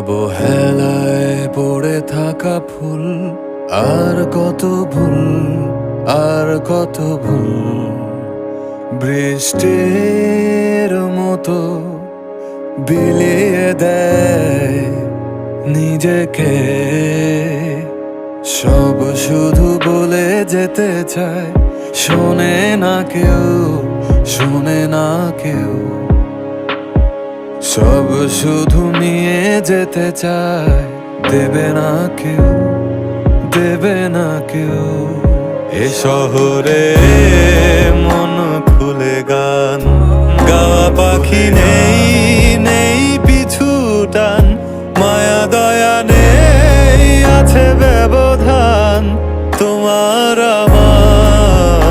অবহেলায় পড়ে থাকা ফুল, আর কত ভুল, আর কত ভুল। বৃষ্টির মতো বিলিয়ে দেয় নিজেকে, সব শুধু বলে যেতে চায়, শোনে না কেউ, শোনে না কেউ। সব শুধু নিয়ে যেতে চায়, দেবে না কেউ, দেবে না কেউ। এ শহরে মন খুলে গান গাওয়া পাখি নেই, নেই পিছু টান, মায়া দয়া নেই, আছে ব্যবধান তোমার আমার।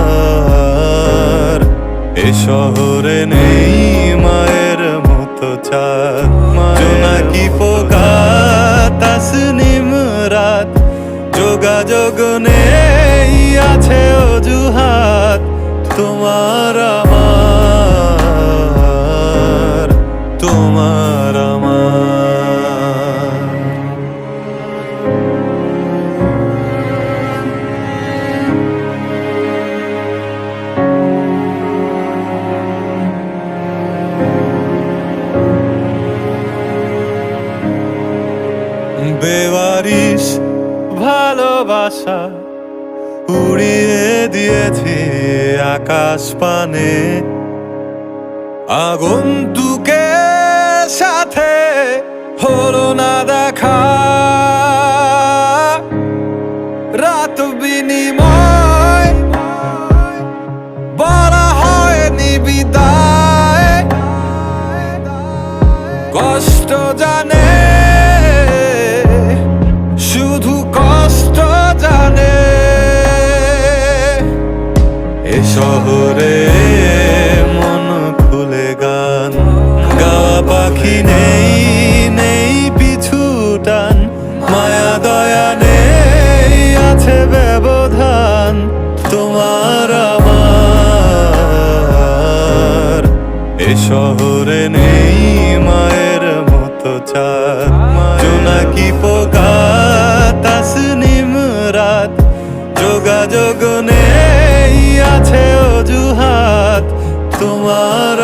এ শহরে নেই মায়ের মতো চাঁদ, জোনাকি পোকা তাসনিম রাত, যোগাযোগ নেই, আছে অজুহাত তোমার আমার, তোমার আমার। বেওয়ারিশ ভালোবাসা উড়িয়ে দিয়েছে আকাশ পানে, আগন্তুকের সাথে হলো না দেখা, রাত বিনিময় বলা হয়নি বিদায়, কষ্ট জানে শুধু কষ্ট জানে। এ শহরে মন খুলে গান গাওয়া পাখি নেই, নেই পিছু টান, মায়া দয়া নেই, আছে ব্যবধান তোমার আমার। এ শহরে নেই মায়ের মতো চাঁদ, জোনাকি পোকা তাসনিম রাত, যোগাযোগ নেই, আছে অজুহাত তোমার।